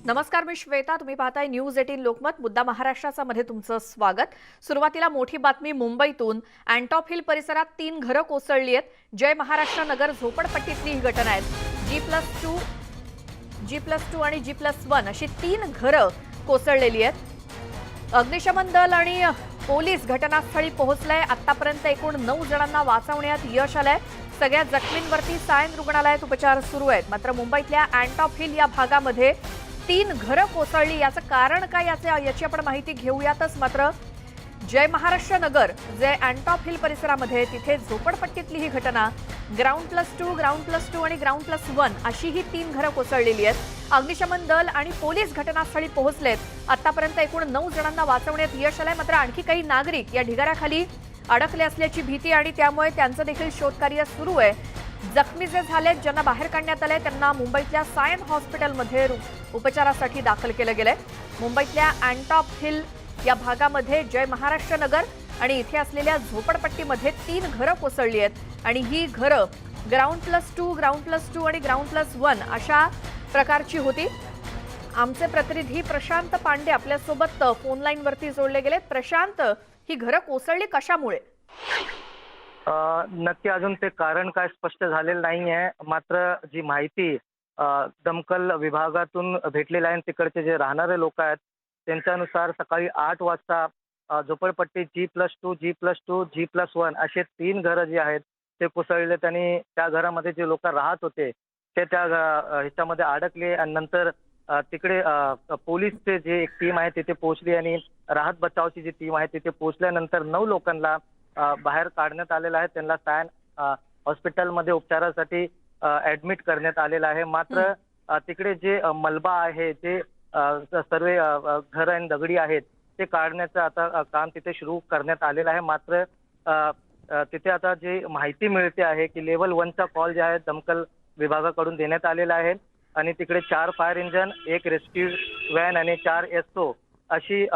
नमस्कार, मी श्वेता. तुम्ही पाहताय न्यूज 18 लोकमत. मुद्दा महाराष्ट्राचा मध्ये तुमचं स्वागत. सुरुवातीला मोठी बातमी मुंबईतून. अँटॉप हिल परिसरात 3 घरं कोसळली आहेत. जय महाराष्ट्र नगर झोपडपट्टीतली ही घटना आहे. G+2 आणि G+1 अशी 3 घरं कोसळलेली आहेत. अग्निशमन दल आणि पोलीस घटनास्थळी पोहोचले. आतापर्यंत एकूण 9 जणांना वाचवण्यात यश आलंय. सगळ्या जखमींवरती सायन रुग्णालयात उपचार सुरू आहेत. मात्र मुंबईतल्या अँटॉप हिल या भागामध्ये 3 घरं कोसळली. याचं कारण काय याची आपण माहिती घेऊयातच. मात्र जय महाराष्ट्र नगर जे अँटॉप हिल परिसरामध्ये तिथे झोपडपट्टीतली ही घटना. ग्राउंड+2, ग्राउंड+2 आणि ग्राउंड+1 अशी ही 3 घरं कोसळलेली आहेत. अग्निशमन दल आणि पोलीस घटनास्थळी पोहोचलेत. आतापर्यंत एकूण 9 जणांना वाचवण्यात यश आलंय. मात्र आणखी काही नागरिक या ढिगाऱ्याखाली अडकले असल्याची भीती आणि त्यामुळे त्यांचं देखील शोधकार्य सुरू आहे. जखमी जे झालेत, ज्यांना बाहेर काढण्यात आले, त्यांना मुंबईतल्या सायन हॉस्पिटलमध्ये उपचारासाठी दाखल केलं गेलंय. मुंबईतल्या अँटॉप हिल या भागामध्ये जय महाराष्ट्र नगर आणि इथे असलेल्या झोपडपट्टीमध्ये 3 घरं कोसळली आहेत आणि ही घरं ग्राउंड+2, ग्राउंड+2 आणि ग्राउंड+1 अशा प्रकारची होती. आमचे प्रतिनिधी प्रशांत पांडे आपल्यासोबत फोन लाईनवरती जोडले गेलेत. प्रशांत, ही घरं कोसळली कशामुळे? नक्की अजून ते कारण काय स्पष्ट झालेलं नाही आहे. मात्र जी माहिती दमकल विभागातून भेटलेली आहे, तिकडचे जे राहणारे लोक आहेत त्यांच्यानुसार सकाळी 8 वाजता झोपडपट्टी G+2, G+2, G+1 असे 3 घरं जी आहेत ते कोसळलेत आणि त्या घरामध्ये जे लोक राहत होते ते त्या ह्याच्यामध्ये अडकले. आणि नंतर तिकडे पोलीसचे जे एक टीम आहे तिथे पोहोचली आणि राहत बचावची जी टीम आहे तिथे पोहोचल्यानंतर 9 लोकांना बाहेर काढण्यात आलेलं आहे. त्यांना सायन हॉस्पिटलमध्ये उपचारासाठी ऍडमिट करण्यात आलेलं आहे. मात्र तिकडे जे मलबा आहे, जे सर्व घर आणि दगडी आहेत ते काढण्याचं आता काम तिथे सुरू करण्यात आलेलं आहे. मात्र तिथे आता जी माहिती मिळते आहे की लेव्हल 1चा कॉल जे आहे दमकल विभागाकडून देण्यात आलेला आहे आणि तिकडे 4 फायर इंजन, 1 रेस्क्यू व्हॅन आणि 4 SO अशी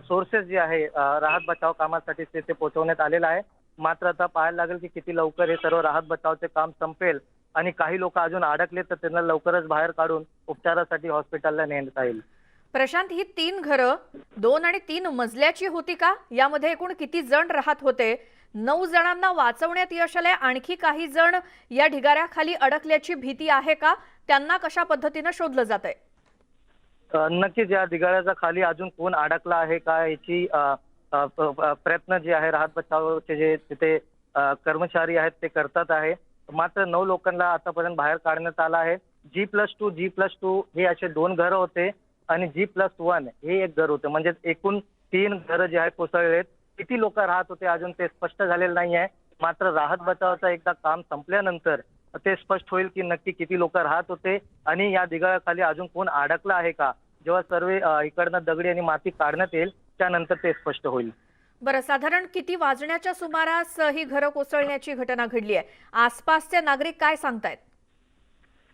सोर्सेस जे आहे राहत बचाव कामासाठी तिथे पोहोचवण्यात आलेलं आहे. मात्र आता पाहायला लागेल की किती लवकर हे सर्व राहत बचावचे काम संपेल आणि काही लोक अजून अडकले तर त्यांना लवकरच बाहेर काढून उपचारासाठी हॉस्पिटलला नेण्यात येईल. प्रशांत, ही 3 घरं 2 आणि 3 मजल्याची होती का? यामध्ये एकूण किती जण राहत होते? 9 जणांना वाचवण्यात यश आलंय. आणखी काही जण या ढिगाऱ्याखाली अडकल्याची भीती आहे का? त्यांना कशा पद्धतीने शोधलं जात आहे? नक्कीच या ढिगाऱ्याच्या खाली अजून कोण अडकला आहे का याची प्रयत्न जे आहे राहत बचावचे जे तिथे कर्मचारी आहेत ते करतात आहे. मात्र 9 लोकांना आतापर्यंत बाहेर काढण्यात आलं आहे. G+2 हे असे 2 घरं होते आणि G+1 हे एक घर होते. म्हणजे एकूण 3 घरं जे आहेत कोसळलेत. किती लोक राहत होते अजून ते स्पष्ट झालेलं नाही आहे. मात्र राहत बचावाचं एकदा काम संपल्यानंतर ते स्पष्ट होईल की नक्की किती लोक राहत होते आणि या ढिगाऱ्याखाली अजून कोण अडकला आहे का. जेव्हा सर्व इकडनं दगडी आणि माती काढण्यात येईल त्यानंतर ते स्पष्ट होईल. बरं, साधारण किती वाजण्याच्या सुमारास ही घरं कोसळण्याची घटना घडली आहे? आसपासचे नागरिक काय सांगतायत?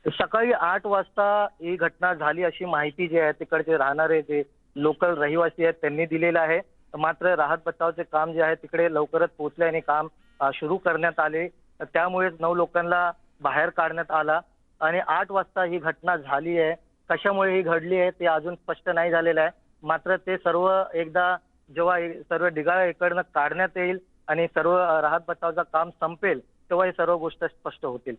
सकाळी 8 वाजता ही घटना झाली अशी माहिती जी आहे तिकडचे राहणारे जे लोकल रहिवासी आहेत त्यांनी दिलेलं आहे. मात्र राहत बचावचे काम जे आहे तिकडे लवकरच पोहोचले आणि काम सुरू करण्यात आले. त्यामुळेच 9 लोकांना बाहेर काढण्यात आला आणि 8 वाजता ही घटना झाली आहे. कशामुळे ही घडली आहे ते अजून स्पष्ट नाही झालेलं आहे. मात्र ते सर्व एकदा जेव्हा सर्व ढिगारा इकडनं काढण्यात येईल आणि सर्व राहत बचावचं काम संपेल तेव्हा ही सर्व गोष्ट स्पष्ट होतील.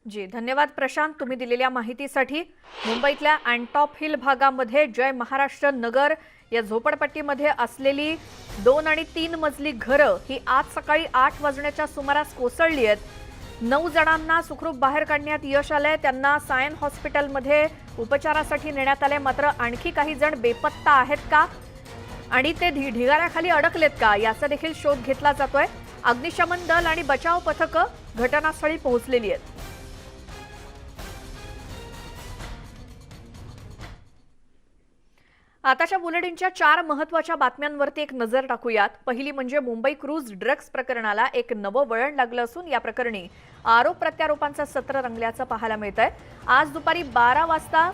जी, धन्यवाद प्रशांत, तुम्ही दिलेल्या माहितीसाठी. मुंबईतल्या अँटॉप हिल भागामध्ये जय महाराष्ट्र नगर या झोपडपट्टीमध्ये असलेली 2 आणि 3 मजली घरं ही आज सकाळी 8 वाजण्याच्या सुमारास कोसळली आहेत. 9 जणांना सुखरूप बाहेर काढण्यात यश आलंय. त्यांना सायन हॉस्पिटलमध्ये उपचारासाठी नेण्यात आले. मात्र आणखी काही जण बेपत्ता आहेत का आणि ते ढिगाऱ्याखाली अडकलेत का याचा देखील शोध घेतला जातोय. अग्निशमन दल आणि बचाव पथकं घटनास्थळी पोहोचलेली आहेत. आताच्या बुलेटिनच्या 4 महत्त्वाच्या बातम्यांवरती एक नजर टाकूयात. पहिली म्हणजे मुंबई क्रूज ड्रग्ज प्रकरणाला एक नवं वळण लागलं असून या प्रकरणी आरोप प्रत्यारोपांचं सत्र रंगल्याचं पाहायला मिळतंय. आज दुपारी 12 वाजता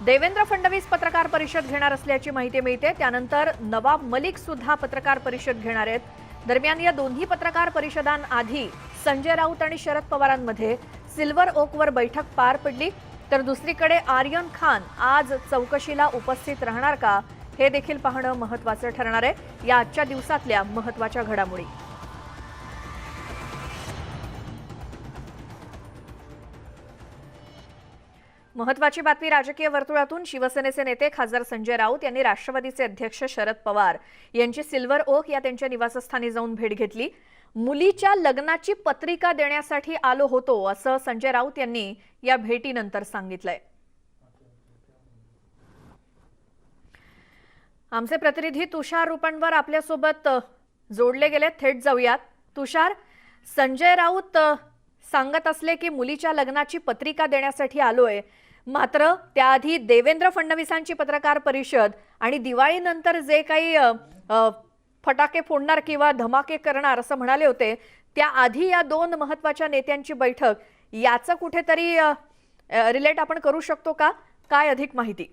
देवेंद्र फडणवीस पत्रकार परिषद घेणार असल्याची माहिती मिळते. त्यानंतर नवाब मलिक सुद्धा पत्रकार परिषद घेणार आहेत. दरम्यान या दोन्ही पत्रकार परिषदांआधी संजय राऊत आणि शरद पवारांमध्ये सिल्वर ओकवर बैठक पार पडली. तर दुसरीकडे आर्यन खान आज चौकशीला उपस्थित राहणार का, हे देखील पाहणं महत्त्वाचं ठरणार आहे या आजच्या दिवसातल्या महत्त्वाच्या घडामोडी. महत्त्वाची बातमी राजकीय वर्तुळातून. शिवसेनेचे नेते खासदार संजय राऊत यांनी राष्ट्रवादीचे अध्यक्ष शरद पवार यांची सिल्वर ओक या त्यांच्या निवासस्थानी जाऊन भेट घेतली. मुलीच्या लग्नाची पत्रिका देण्यासाठी आलो होतो असं संजय राऊत यांनी या भेटीनंतर सांगितलंय. आमचे प्रतिनिधी तुषार रुपणवर आपल्यासोबत जोडले गेले. थेट जाऊयात. तुषार, संजय राऊत सांगत असले की मुलीच्या लग्नाची पत्रिका देण्यासाठी आलोय, मात्र त्याआधी देवेंद्र फडणवीसांची पत्रकार परिषद आणि दिवाळीनंतर जे काही फटाके फोडणार किंवा धमाके करणार असं म्हणाले होते, त्याआधी या दोन महत्त्वाच्या नेत्यांची बैठक, याचं कुठेतरी रिलेट आपण करू शकतो का? काय अधिक माहिती?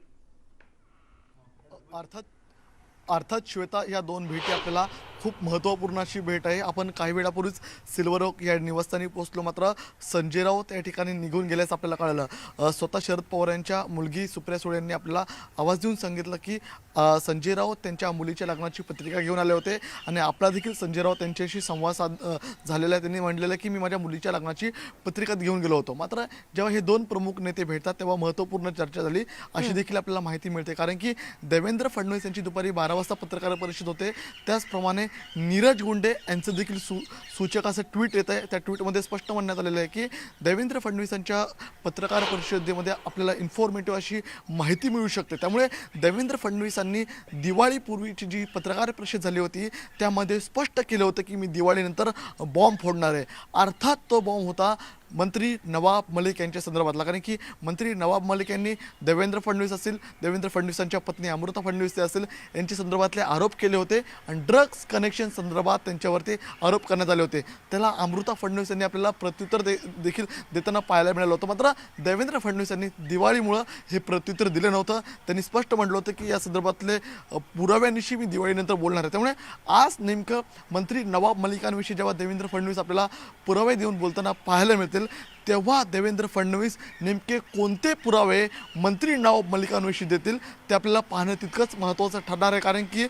अर्थात श्वेता, या दोन भेटी आपल्याला खूप महत्त्वपूर्ण अशी भेट आहे. आपण काही वेळापूर्वीच सिल्वर ओक या निवासस्थानी पोहोचलो, मात्र संजय राऊत या ठिकाणी निघून गेल्याचं आपल्याला कळलं. स्वतः शरद पवार यांच्या मुलगी सुप्रिया सुळे यांनी आपल्याला आवाज देऊन सांगितलं की संजय राऊत त्यांच्या मुलीच्या लग्नाची पत्रिका घेऊन आले होते आणि आपला देखील संजय राऊत यांच्याशी संवाद झालेला आहे. त्यांनी म्हटलेलं की मी माझ्या मुलीच्या लग्नाची पत्रिका घेऊन गेलो होतो. मात्र जेव्हा हे दोन प्रमुख नेते भेटतात तेव्हा महत्त्वपूर्ण चर्चा झाली अशी देखील आपल्याला माहिती मिळते. कारण की देवेंद्र फडणवीस यांची दुपारी 12 वाजता पत्रकार परिषद होते. त्याचप्रमाणे नीरज गुंडे यांचं देखील सूचक असं ट्विट येत आहे. त्या ट्विटमध्ये स्पष्ट म्हणण्यात आलेलं आहे की देवेंद्र फडणवीसांच्या पत्रकार परिषदेमध्ये आपल्याला इन्फॉर्मेटिव्ह अशी माहिती मिळू शकते. त्यामुळे देवेंद्र फडणवीसांनी दिवाळीपूर्वीची जी पत्रकार परिषद झाली होती त्यामध्ये स्पष्ट केलं होतं की मी दिवाळीनंतर बॉम्ब फोडणार आहे. अर्थात तो बॉम्ब होता मंत्री नवाब मलिक यांच्या संदर्भातला. कारण की मंत्री नवाब मलिक यांनी देवेंद्र फडणवीस असतील, देवेंद्र फडणवीसांच्या पत्नी अमृता फडणवीस असतील, यांच्या संदर्भातले आरोप केले होते आणि ड्रग्ज कनेक्शन संदर्भात त्यांच्यावरती आरोप करण्यात आले होते. त्याला अमृता फडणवीस यांनी आपल्याला प्रत्युत्तर देखील देताना पाहायला मिळालं होतं. मात्र देवेंद्र फडणवीस यांनी दिवाळीमुळं हे प्रत्युत्तर दिलं नव्हतं. त्यांनी स्पष्ट म्हटलं होतं की या संदर्भातले पुराव्यानिशी मी दिवाळीनंतर बोलणार आहे. त्यामुळे आज नेमकं मंत्री नवाब मलिकांविषयी जेव्हा देवेंद्र फडणवीस आपल्याला पुरावे देऊन बोलताना पाहायला मिळतील, तेव्हा देवेंद्र फडणवीस नेमके कोणते पुरावे मंत्री नवाब मलिकांविषयी देतील ते आपल्याला पाहणं तितकंच महत्त्वाचं ठरणार आहे. कारण की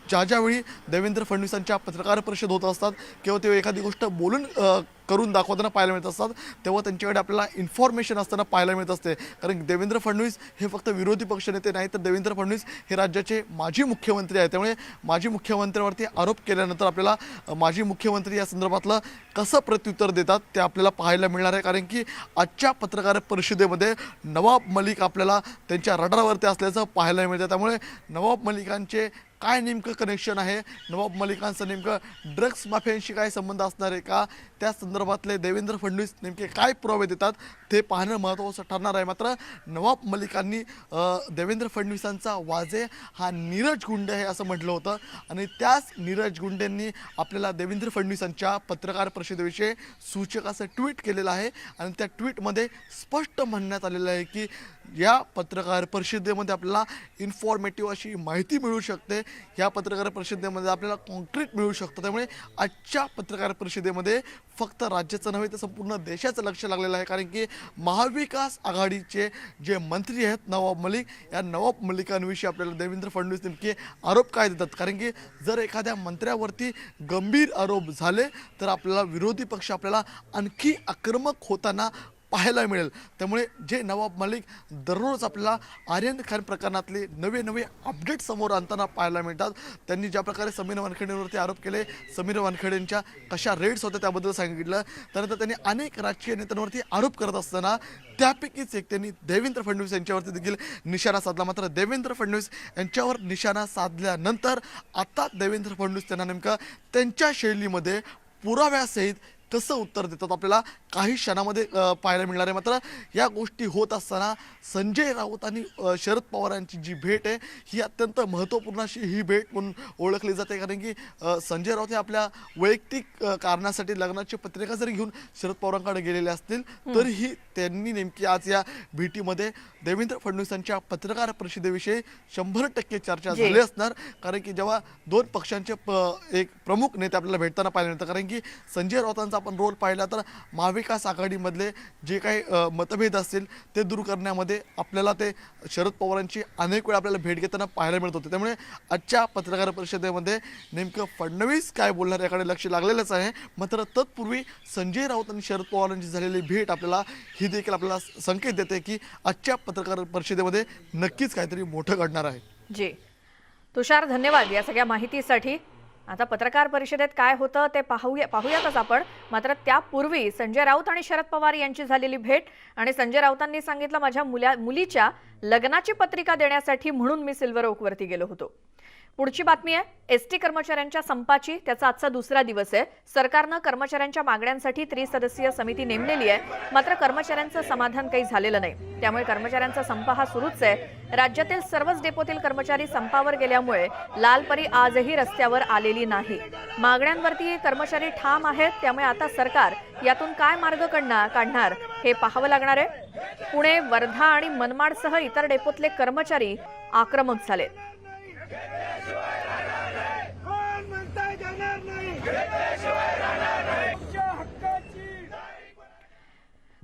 ज्यावेळी देवेंद्र फडणवीसांच्या पत्रकार परिषद होत असतात किंवा ते एखादी गोष्ट बोलून करून दाखवताना पाहायला मिळत असतात, तेव्हा त्यांच्याकडे आपल्याला इन्फॉर्मेशन असताना पाहायला मिळत असते. कारण देवेंद्र फडणवीस हे फक्त विरोधी पक्षनेते नाही, तर देवेंद्र फडणवीस हे राज्याचे माजी मुख्यमंत्री आहेत. त्यामुळे माजी मुख्यमंत्र्यावरती आरोप केल्यानंतर आपल्याला माजी मुख्यमंत्री या संदर्भातलं कसं प्रत्युत्तर देतात ते आपल्याला पाहायला मिळणार आहे. कारण की आजच्या पत्रकार परिषदेमध्ये नवाब मलिक आपल्याला त्यांच्या रडारवरती असल्याचं पाहायला मिळतं. त्यामुळे नवाब मलिकांचे काय नेमकं कनेक्शन आहे, नवाब मलिकांचं नेमकं ड्रग्स माफियांशी काय संबंध असणार आहे का, त्या संदर्भातले देवेंद्र फडणवीस नेमके काय पुरावे देतात ते पाहणं महत्त्वाचं ठरणार आहे. मात्र नवाब मलिकांनी देवेंद्र फडणवीसांचा वाजे हा नीरज गुंडे आहे असं म्हटलं होतं आणि त्याच नीरज गुंडेंनी आपल्याला देवेंद्र फडणवीसांच्या पत्रकार परिषदेविषयी सूचक असं ट्विट केलेलं आहे आणि त्या ट्विटमध्ये स्पष्ट म्हणण्यात आलेलं आहे की या पत्रकार परिषदेमध्ये आपल्याला इन्फॉर्मेटिव्ह अशी माहिती मिळू शकते, या पत्रकार परिषदेमध्ये आपल्याला कॉन्क्रीट मिळू शकतं. त्यामुळे आजच्या पत्रकार परिषदेमध्ये फक्त राज्याचं नव्हे तर संपूर्ण देशाचं लक्ष लागलेलं आहे. कारण की महाविकास आघाडीचे जे मंत्री आहेत नवाब मलिक, या नवाब मलिकांविषयी आपल्याला देवेंद्र फडणवीस नेमके आरोप काय देतात. कारण की जर एखाद्या मंत्र्यावरती गंभीर आरोप झाले तर आपल्याला विरोधी पक्ष आपल्याला आणखी आक्रमक होताना पाहायला मिळेल. त्यामुळे जे नवाब मलिक दररोज आपल्याला आर्यन खान प्रकरणातले नवे अपडेट समोर आणताना पाहायला मिळतात. त्यांनी ज्या प्रकारे समीर वानखेडेंवरती आरोप केले, समीर वानखेडेंच्या कशा रेड्स होत्या त्याबद्दल सांगितलं, त्यानंतर त्यांनी अनेक राजकीय नेत्यांवरती आरोप करत असताना त्यापैकीच एक त्यांनी देवेंद्र फडणवीस यांच्यावरती देखील निशाणा साधला. मात्र देवेंद्र फडणवीस यांच्यावर निशाणा साधल्यानंतर आता देवेंद्र फडणवीस त्यांना नेमकं त्यांच्या शैलीमध्ये पुराव्यासहित कसं उत्तर देतात आपल्याला काही क्षणामध्ये पाहायला मिळणार आहे. मात्र या गोष्टी होत असताना संजय राऊत आणि शरद पवारांची जी भेट आहे ही अत्यंत महत्त्वपूर्ण अशी ही भेट म्हणून ओळखली जाते. कारण की संजय राऊत हे आपल्या वैयक्तिक कारणासाठी लग्नाची पत्रिका जरी घेऊन शरद पवारांकडे गेलेले असतील तरीही त्यांनी नेमकी आज या भेटीमध्ये देवेंद्र फडणवीसांच्या पत्रकार परिषदेविषयी 100% चर्चा झाली असणार. कारण की जेव्हा दोन पक्षांचे एक प्रमुख नेते आपल्याला भेटताना पाहायला मिळतं, कारण की संजय राऊतांचा आपण रोल पाहिला तर महाविकास आघाडीमधले जे काही मतभेद असतील ते दूर करण्यामध्ये आपल्याला ते शरद पवारांची अनेक वेळा आपल्याला भेट घेताना पाहायला मिळत होते. त्यामुळे आजच्या पत्रकार परिषदेमध्ये नेमकं फडणवीस काय बोलणार याकडे लक्ष लागलेलंच आहे. मात्र तत्पूर्वी संजय राऊत आणि शरद पवारांची झालेली भेट आपल्याला ही देखील आपल्याला संकेत देते की आजच्या पत्रकार परिषदेमध्ये नक्कीच काहीतरी मोठं घडणार आहे. जी तुषार, धन्यवाद या सगळ्या माहितीसाठी. आता पत्रकार परिषदेत काय होतं ते पाहूयातच आपण. मात्र त्यापूर्वी संजय राऊत आणि शरद पवार यांची झालेली भेट, आणि संजय राऊतांनी सांगितलं माझ्या मुलीच्या लग्नाची पत्रिका देण्यासाठी म्हणून मी सिल्वर ओकवरती गेलो होतो. पुढची बातमी आहे एसटी कर्मचाऱ्यांच्या संपाची. त्याचा आजचा दुसरा दिवस आहे. सरकारनं कर्मचाऱ्यांच्या मागण्यांसाठी त्रिसदस्यीय समिती नेमलेली आहे. मात्र कर्मचाऱ्यांचं समाधान काही झालेलं नाही. त्यामुळे कर्मचाऱ्यांचा संप हा सुरूच आहे. राज्यातील सर्वच डेपोतील कर्मचारी संपावर गेल्यामुळे लालपरी आजही रस्त्यावर आलेली नाही. मागण्यांवरती कर्मचारी ठाम आहेत. त्यामुळे आता सरकार यातून काय मार्ग काढणार हे पाहावं लागणार आहे. पुणे, वर्धा आणि मनमाडसह इतर डेपोतले कर्मचारी आक्रमक झाले.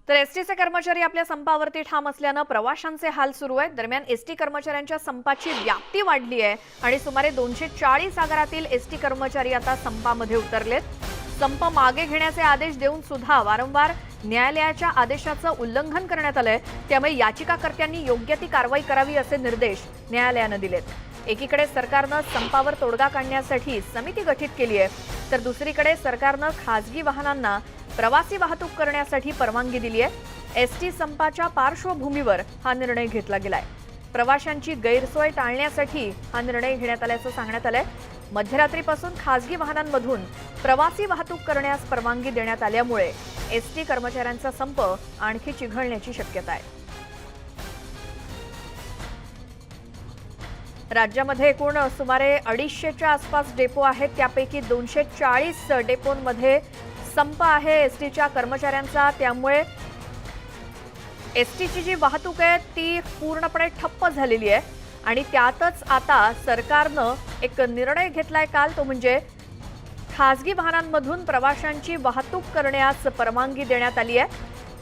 तर एसटीचे कर्मचारी आपल्या संपावरती ठाम असल्यानं प्रवाशांचे हाल सुरू आहेत. दरम्यान एसटी कर्मचाऱ्यांच्या संपाची व्याप्ती वाढली आहे आणि सुमारे 240 आगारातील एसटी कर्मचारी आता संपामध्ये उतरलेत. संप मागे घेण्याचे आदेश देऊन सुद्धा वारंवार न्यायालयाच्या आदेशाचं उल्लंघन करण्यात आलंय. त्यामुळे याचिकाकर्त्यांनी योग्य ती कारवाई करावी असे निर्देश न्यायालयानं दिलेत. एकीकडे सरकारनं संपावर तोडगा काढण्यासाठी समिती गठीत केली आहे, तर दुसरीकडे सरकारनं खासगी वाहनांना प्रवासी वाहतूक करण्यासाठी परवानगी दिली आहे. एसटी संपाच्या पार्श्वभूमीवर हा निर्णय घेतला गेलाय. प्रवाशांची गैरसोय टाळण्यासाठी हा निर्णय घेण्यात आल्याचं सांगण्यात आलंय. मध्यरात्रीपासून खासगी वाहनांमधून प्रवासी वाहतूक करण्यास परवानगी देण्यात आल्यामुळे एसटी कर्मचाऱ्यांचा संप आणखी चिघळण्याची शक्यता आहे. राज्यामध्ये एकूण सुमारे 250च्या आसपास डेपो आहेत. त्यापैकी 240 डेपोंमध्ये संप आहे एसटीच्या कर्मचाऱ्यांचा. त्यामुळे एसटीची जी वाहतूक आहे ती पूर्णपणे ठप्प झालेली आहे. आणि त्यातच आता सरकारनं एक निर्णय घेतलाय काल, तो म्हणजे खासगी वाहनांमधून प्रवाशांची वाहतूक करण्यास परवानगी देण्यात आली आहे.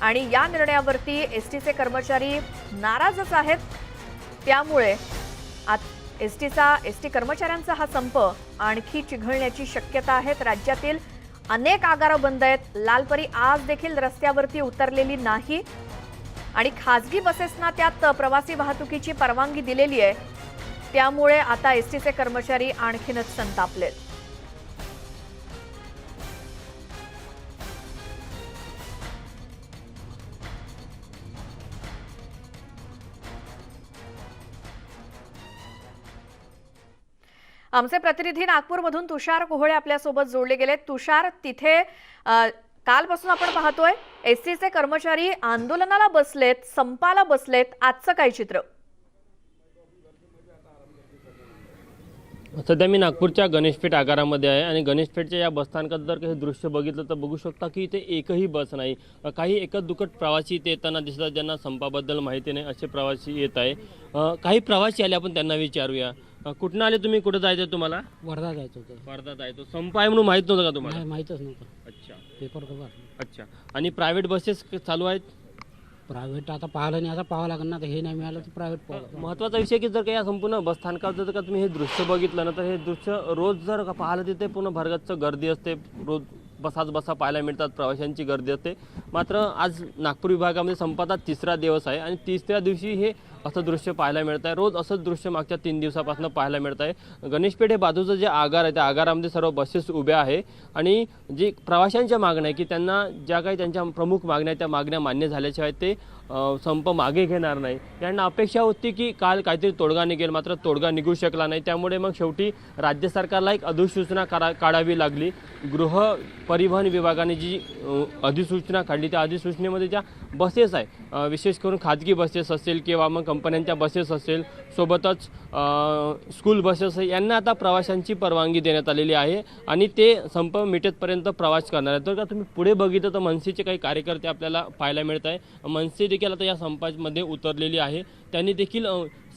आणि या निर्णयावरती एसटीचे कर्मचारी नाराजच आहेत. त्यामुळे एसटी कर्मचाऱ्यांचा हा संप आणखी चिघळण्याची शक्यता आहे. राज्यातील अनेक आगारं बंद आहेत. लालपरी आज देखील रस्त्यावरती उतरलेली नाही आणि खासगी बसेसना त्यात प्रवासी वाहतुकीची परवानगी दिलेली आहे. त्यामुळे आता एसटीचे कर्मचारी आणखीनच संतापलेत. आमचे प्रतिनिधी नागपूरमधून तुषार कोहळे आपल्यासोबत जोडले गेले. तुषार, तिथे कालपासून आपण पाहतोय एसटीचे कर्मचारी आंदोलनाला बसलेत, संपाला बसलेत. आजचं काय चित्र? सध्या मी नागपूरच्या गणेशपेठ आगारामध्ये आहे आणि गणेशपेठच्या या बसस्थानकात जर काही दृश्य बघितलं तर बघू शकता की इथे एकही बस नाही. काही एकच दुकट प्रवासी इथे येताना दिसतात, ज्यांना संपाबद्दल माहिती नाही असे प्रवासी येत आहे. काही प्रवासी आले, आपण त्यांना विचारूया. कुठून आले तुम्ही? कुठं जायचं तुम्हाला? वर्धा जायचं होतं. वर्धा जायचं. संप आहे म्हणून माहित नव्हतं का तुम्हाला? नाही, माहीतच नव्हतं. अच्छा पेपर कवर. अच्छा. आणि प्रायव्हेट बसेस चालू आहेत? प्रायव्हेट आता पाहिलं नाही, आता पाहावं लागेल ना. तर हे नाही मिळालं तर प्रायव्हेट पाहावं. महत्त्वाचा विषय की जर का या संपूर्ण बसस्थानकात जर का तुम्ही हे दृश्य बघितलं ना, तर हे दृश्य रोज जर का पाहिलं तिथे पूर्ण भरगच्च गर्दी असते. रोज बसा पाहायला मिळतात, प्रवाशांची गर्दी असते. मात्र आज नागपूर विभागामध्ये संपाचा 3रा दिवस आहे आणि 3ऱ्या दिवशी हे असं दृश्य पाहायला मिळत आहे. रोज असंच दृश्य मागच्या 3 दिवसापासून पाहायला मिळत आहे. गणेशपेठ हे बाजूचं जे आगार आहे त्या आगारामध्ये सर्व बसेस उभ्या आहे आणि जी प्रवाशांच्या मागण्या आहे की त्यांना ज्या काही त्यांच्या प्रमुख मागण्या आहेत त्या मागण्या मान्य झाल्याच्या आहेत, ते संप मागे घेणार नाही. यांना अपेक्षा होती की काल काहीतरी तोडगा निघेल, मात्र तोडगा निघू शकला नाही. त्यामुळे मग शेवटी राज्य सरकारला एक अधिसूचना काढावी लागली. गृह परिवहन विभागाने जी अधिसूचना काढली त्या अधिसूचनेमध्ये ज्या बसेस आहे, विशेष करून खाजगी बसेस असेल किंवा मग कंपन्यांच्या बसेस असेल, सोबतच स्कूल बसेस यांना आता प्रवाशांची परवानगी देण्यात आलेली आहे आणि ते संप मिटेतपर्यंत प्रवास करणार आहेत. तर का तुम्ही पुढे बघितलं तर मनसेचे काही कार्यकर्ते आपल्याला पाहायला मिळत आहे. मनसे देखील आता या संपामध्ये उतरलेली आहे. त्यांनी देखील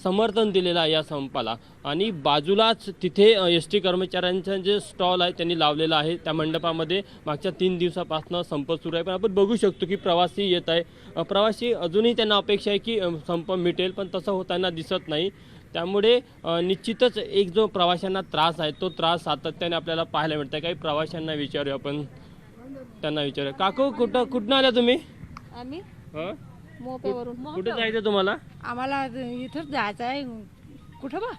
समर्थन दिलेलं आहे या संपाला आणि बाजूलाच तिथे एस टी कर्मचाऱ्यांचं जे स्टॉल आहे त्यांनी लावलेलं आहे. त्या मंडपामध्ये मागच्या 3 दिवसापासून संप सुरू आहे. पण आपण बघू शकतो की प्रवासी येत आहे. प्रवासी अजूनही त्यांना अपेक्षा आहे की संप मिटेल, पण तसं होताना दिसत नाही. त्यामुळे निश्चितच एक जो प्रवाशांना त्रास आहे तो त्रास सातत्याने आपल्याला पाहायला मिळत आहे. काही प्रवाशांना विचारूया आपण, त्यांना विचारूया. काकू कुठनं आल्या तुम्ही? आम्ही हं? मोपेवरून कुठे जायचं तुम्हाला? आम्हाला इथंच जायचं आहे. कुठं बा?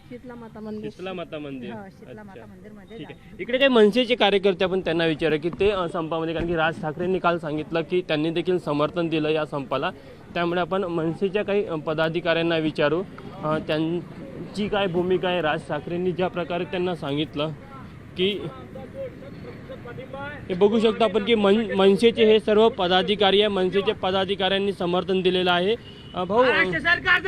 शीतला माता मंदिर. शीतला माता मंदिर. हो, शीतला माता अच्छा. मंदिर मध्ये ठीक आहे. इकडे काही मनसेचे कार्यकर्ते आपण त्यांना विचारूया की ते संपामध्ये, कारण की राज ठाकरेंनी काल सांगितलं की त्यांनी देखील समर्थन दिलं या संपाला. त्यामुळे आपण मनसेच्या काही पदाधिकाऱ्यांना विचारू त्यांची काय भूमिका आहे. राज ठाकरेंनी ज्या प्रकारे त्यांना सांगितलं की हे बघू शकतो आपण की मनसेचे हे सर्व पदाधिकारी आहे. मनसेच्या पदाधिकाऱ्यांनी समर्थन दिलेलं आहे. भाऊ मला एक सांगा,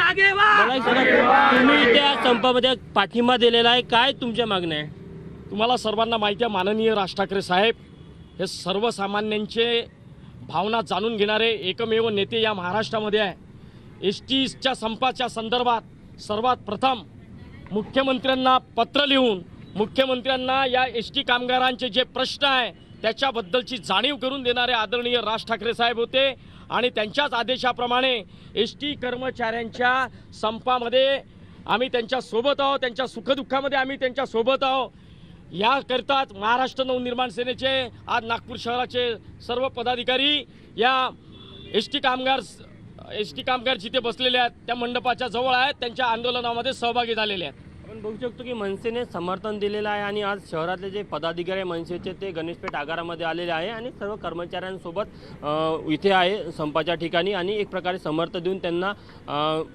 तुम्ही त्या संपामध्ये पाठिंबा दिलेला आहे, काय तुमच्या मागण्या आहे? तुम्हाला सर्वांना माहिती आहे, माननीय राज ठाकरे साहेब हे सर्वसामान्यांचे भावना जाणून घेणारे एकमेव नेते या महाराष्ट्रामध्ये आहे. एस टीच्या संपाच्या संदर्भात सर्वात प्रथम मुख्यमंत्र्यांना पत्र लिहून मुख्यमंत्र्यांना या एस टी कामगारांचे जे प्रश्न आहे त्याच्याबद्दलची जाणीव करून देणारे आदरणीय राज ठाकरे साहेब होते आणि त्यांच्याच आदेशाप्रमाणे एस टी कर्मचाऱ्यांच्या संपामध्ये आम्ही त्यांच्यासोबत आहोत. त्यांच्या सुखदुःखामध्ये आम्ही त्यांच्यासोबत आहोत. याकरताच महाराष्ट्र नवनिर्माण सेनेचे आज नागपूर शहराचे सर्व पदाधिकारी या एस टी कामगार जिथे बसलेले आहेत त्या मंडपाच्या जवळ आहेत, त्यांच्या आंदोलनामध्ये सहभागी झालेले आहेत. आपण बघू शकतो की मनसेने समर्थन दिलेलं आहे आणि आज शहरातले जे पदाधिकारी आहे मनसेचे ते गणेशपेठ आगारामध्ये आलेले आहे आणि सर्व कर्मचाऱ्यांसोबत इथे आहे संपाच्या ठिकाणी आणि एक प्रकारे समर्थन देऊन त्यांना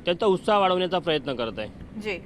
त्यांचा उत्साह वाढवण्याचा प्रयत्न करत आहे. जी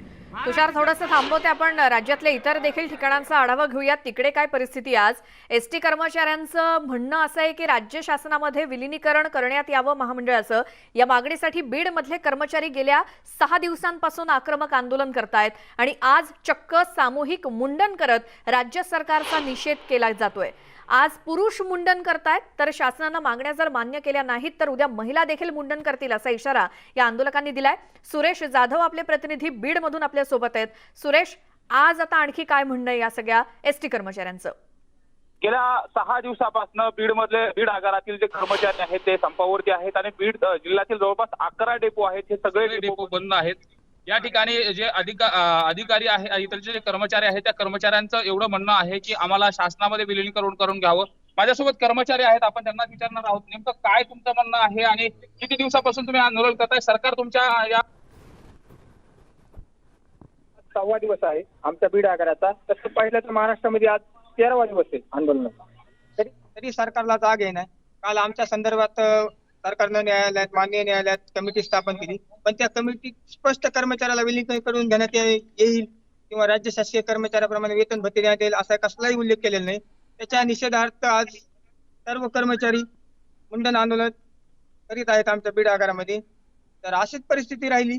तुषार, थोडंसं थांबवते. आपण राज्यातल्या इतर देखील ठिकाणांचा आढावा घेऊयात. तिकडे काय परिस्थिती आज? एस टी कर्मचाऱ्यांचं म्हणणं असं आहे की राज्य शासनामध्ये विलिनीकरण करण्यात यावं महामंडळाचं. या मागणीसाठी बीडमधले कर्मचारी गेल्या 6 दिवसांपासून आक्रमक आंदोलन करतायत आणि आज चक्क सामूहिक मुंडन करत राज्य सरकारचा निषेध केला जातोय. आज पुरुष मुंडन करतायत, तर शासनानं मागण्या जर मान्य केल्या नाहीत तर उद्या महिला देखील मुंडन करतील असा इशारा या आंदोलकांनी दिलाय. सुरेश जाधव आपले प्रतिनिधी बीडमधून आपल्या सोबत आहेत. सुरेश, आज आता आणखी काय म्हणणं आहे या सगळ्या एसटी कर्मचाऱ्यांचं? गेल्या 6 दिवसापासून बीड आगारातील जे कर्मचारी आहेत ते संपावरती आहेत आणि बीड जिल्ह्यातील जवळपास 11 डेपो आहेत. हे सगळे डेपो बंद आहेत. या ठिकाणी जे अधिकारी आहे, इथलचे जे कर्मचारी आहेत त्या कर्मचाऱ्यांचं एवढं म्हणणं आहे की आम्हाला शासनामध्ये विलिनीकरण करून घ्यावं. माझ्यासोबत कर्मचारी आहेत, आपण त्यांना विचारणार आहोत नेमकं काय तुमचं म्हणणं आहे आणि किती दिवसापासून तुम्ही आंदोलन करताय. सरकार तुमच्या या 6वा दिवस आहे आमच्या बीड आगाराचा. तसं पाहिलं तर महाराष्ट्रामध्ये आज 13वा दिवस आहे आंदोलन. तरी सरकारला जाग आहे. काल आमच्या संदर्भात सरकारनं न्यायालयात माननीय न्यायालयात कमिटी स्थापन केली, पण त्या कमिटी स्पष्ट कर्मचाऱ्याला विलीन करून घेण्यात येईल किंवा राज्य शासकीय कर्मचाऱ्याप्रमाणे वेतन भत्ते देण्यात येईल असा कसलाही उल्लेख केलेला नाही. त्याच्या निषेधार्थ आज सर्व कर्मचारी मुंडन आंदोलन करीत आहेत आमच्या बीड आगारामध्ये. तर अशीच परिस्थिती राहिली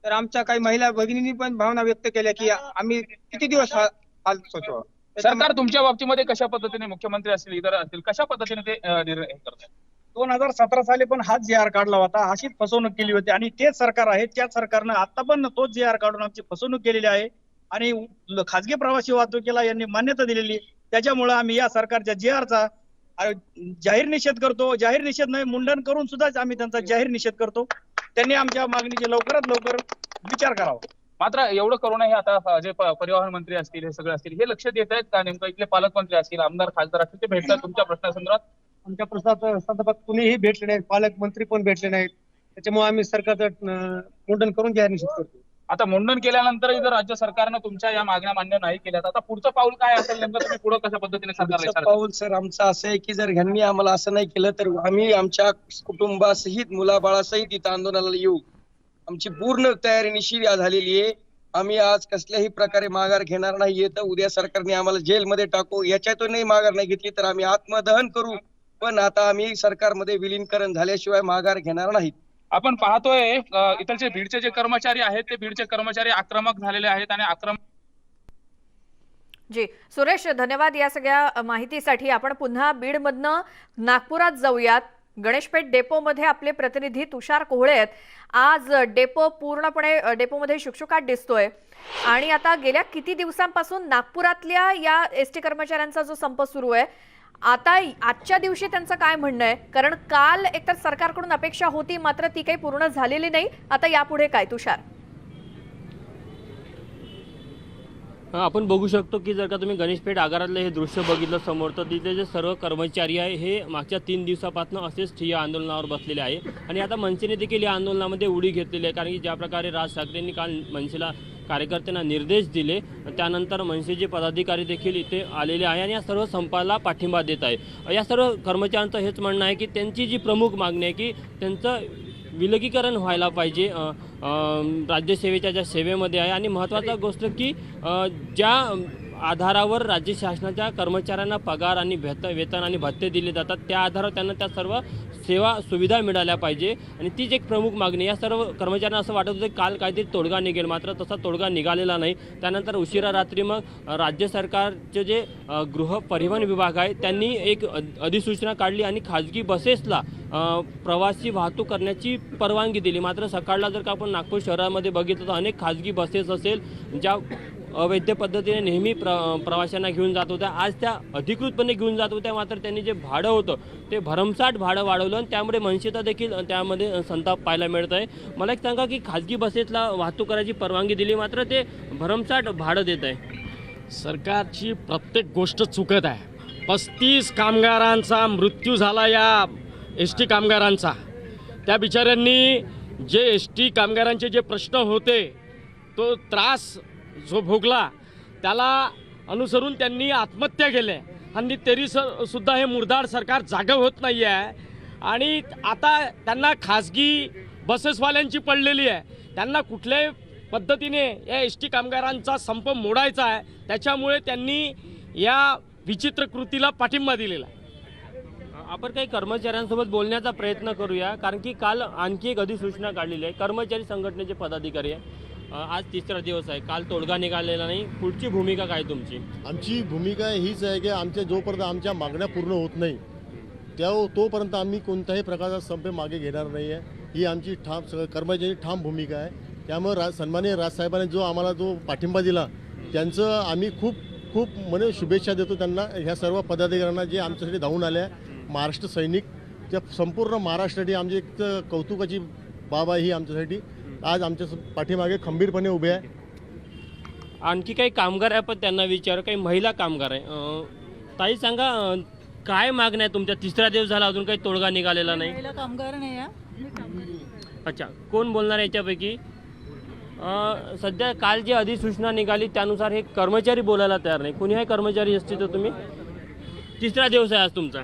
तर आमच्या काही महिला भगिनींनी पण भावना व्यक्त केल्या की आम्ही किती दिवस हाल सोचवा. सरकार तुमच्या बाबतीमध्ये कशा पद्धतीने, मुख्यमंत्री असतील इतर असतील, कशा पद्धतीने ते निर्णय करतात? 2017 साली पण हाच JR काढला होता, अशीच फसवणूक केली होती आणि तेच सरकार आहे. त्याच सरकारनं आता पण तोच JR काढून आमची फसवणूक केलेली आहे आणि खासगी प्रवासी वाहतुकीला यांनी मान्यता दिलेली. त्याच्यामुळे आम्ही या सरकारच्या JRचा जाहीर निषेध करतो. जाहीर निषेध नाही, मुंडन करून सुद्धा आम्ही त्यांचा जाहीर निषेध करतो. त्यांनी आमच्या मागणीचे लवकरात लवकर विचार करावा. मात्र एवढं करूनही आता जे परिवहन मंत्री असतील, हे सगळे असतील, हे लक्ष देत आहेत का? नेमकं इथले पालकमंत्री असतील, आमदार खासदार असतील, ते भेटतात तुमच्या प्रश्नासंदर्भात? आमच्या प्रश्नासंदर्भात कुणीही भेटले नाहीत, पालकमंत्री पण भेटले नाहीत. त्याच्यामुळे आम्ही सरकारचं मुंडन करून जाहीर निषेध करतो. आता मुंडन केल्यानंतर जर राज्य सरकारनं तुमच्या या मागण्या मान्य नाही केल्या तर आता पुढचं पाऊल काय असेल? नेमकं तुम्ही पुढे कशा पद्धतीने सरकारला पाऊल सर आमचं असं आहे की जर ह्यांनी आम्हाला असं नाही केलं तर आम्ही आमच्या कुटुंबासहित मुलाबाळासहित इथं आंदोलनाला येऊ. आमची पूर्ण तयारी निश्चित झालेली आहे. आम्ही आज कसल्याही प्रकारे माघार घेणार नाहीये. तर उद्या सरकारने आम्हाला जेलमध्ये टाकू, याच्यातूनही माघार नाही घेतली तर आम्ही आत्मदहन करू. पण आता आम्ही सरकारमध्ये विलीनीकरण झाल्याशिवाय माघार घेणार नाहीत. आपण पाहतोय इथलचे बीडचे जे कर्मचारी आहेत ते बीडचे कर्मचारी आक्रमक झालेले आहेत आणि जी सुरेश, धन्यवाद या सगळ्या माहितीसाठी. आपण पुन्हा बीडमधनं नागपुरात जाऊयात. गणेशपेठ डेपोमध्ये आपले प्रतिनिधी तुषार कोहळे आहेत. आज डेपो पूर्णपणे डेपोमध्ये शुकशुकाट दिसतोय आणि आता गेल्या किती दिवसांपासून नागपुरातल्या या एसटी कर्मचाऱ्यांचा जो संप सुरू आहे, आता आजच्या दिवशी त्यांचं काय म्हणणं आहे? कारण काल एकतर सरकारकडून अपेक्षा होती मात्र ती काही पूर्ण झालेली नाही. आता यापुढे काय तुषार? आपण बघू शकतो की जर का तुम्ही गणेशपेठ आगारातलं हे दृश्य बघितलं समोर, तर तिथे जे सर्व कर्मचारी आहे हे मागच्या 3 दिवसापासून असेच ठिय्या आंदोलनावर बसलेले आहे आणि आता मनसेने देखील या आंदोलनामध्ये उडी घेतलेली आहे. कारण की ज्या प्रकारे राज ठाकरेंनी काल मनसेला कार्यकर्त्यांना निर्देश दिले, त्यानंतर मनसेचे पदाधिकारी देखील इथे आलेले आहे आणि या सर्व संपाला पाठिंबा देत आहे. या सर्व कर्मचाऱ्यांचं हेच म्हणणं आहे की त्यांची जी प्रमुख मागणी आहे की त्यांचं विलगीकरण व्हायला पाहिजे राज्यसेवेच्या ज्या सेवेमध्ये आहे आणि महत्त्वाचा गोष्ट की ज्या आधारावर राज्य शासनाच्या कर्मचाऱ्यांना पगार आणि वेतन आणि भत्ते दिले जातात त्या आधारावर त्यांना त्या सर्व सेवा सुविधा मिळाल्या पाहिजे आणि तीच एक प्रमुख मागणी. या सर्व कर्मचाऱ्यांना असं वाटत होतं काल काहीतरी तोडगा निघेल, मात्र तसा तोडगा निघालेला नाही. त्यानंतर उशिरा रात्री मग राज्य सरकारचे जे गृह परिवहन विभाग आहे त्यांनी एक अधिसूचना काढली आणि खाजगी बसेसला प्रवासी वाहतूक करण्याची परवानगी दिली. मात्र सकाळला जर का आपण नागपूर शहरामध्ये बघितलं तर अनेक खाजगी बसेस असेल ज्या अवैध पद्धतीने नेहमी प्रवाशांना घेऊन जात होत्या, आज त्या अधिकृतपणे घेऊन जात होत्या. मात्र त्यांनी जे भाडं होतं ते भरमसाठ भाडं वाढवलं आणि त्यामुळे मनसेचा देखील त्यामध्ये संताप पाहायला मिळत आहे. मला एक सांगा की खाजगी बसेसला वाहतूक करायची परवानगी दिली मात्र ते भरमसाठ भाडं देत आहे. सरकारची प्रत्येक गोष्ट चुकत आहे. 35 कामगारांचा मृत्यू झाला या एस टी कामगारांचा. त्या बिचाऱ्यांनी जे एस टी कामगारांचे जे प्रश्न होते तो त्रास जो भोगला त्याला अनुसरून त्यांनी आत्महत्या केल्या आणि तरी सुद्धा हे मुरदाड सरकार जागा होत नाही आहे आणि आता त्यांना खाजगी बसेसवाल्यांची पडलेली आहे. त्यांना कुठल्याही पद्धतीने या एस टी कामगारांचा संप मोडायचा आहे, त्याच्यामुळे त्यांनी या विचित्र कृतीला पाठिंबा दिलेला आहे. आपण काही कर्मचाऱ्यांसोबत बोलण्याचा प्रयत्न करूया, कारण की काल आणखी एक अधिसूचना काढलेली आहे. कर्मचारी संघटनेचे पदाधिकारी आहे. आज 3रा दिवस आहे, काल तोडगा निघालेला नाही. पुढची भूमिका काय तुमची? आमची भूमिका हीच आहे की जोपर्यंत आमच्या मागण्या पूर्ण होत नाही तोपर्यंत आम्ही कोणत्याही प्रकारचा संप मागे घेणार नाही आहे. ही आमची कर्मचारी ठाम भूमिका आहे. त्यामुळे सन्माननीय राजसाहेबांनी आम्हाला जो पाठिंबा दिला त्यांचं आम्ही खूप शुभेच्छा देतो त्यांना. ह्या सर्व पदाधिकाऱ्यांना जे आमच्यासाठी धावून आल्या, महाराष्ट्र सैनिक, त्या संपूर्ण महाराष्ट्रासाठी आमची एक कौतुकाची बाब आहे ही आमच्यासाठी. आज आमच्या पाठीमागे खंबीरपणे उभे आहे. आणखी काही कामगार आहे, पण त्यांना विचार काही महिला कामगार आहे. ताई सांगा, काय मागण्या आहे तुमच्या? 3रा दिवस झाला अजून काही तोडगा निघालेला नाही. महिला कामगार नाही आहे. अच्छा, कोण बोलणार याच्यापैकी? सध्या काल जी अधिसूचना निघाली त्यानुसार हे कर्मचारी बोलायला तयार नाही. कोणी आहे कर्मचारी असते तर तुम्ही? 3रा दिवस आहे आज तुमचा.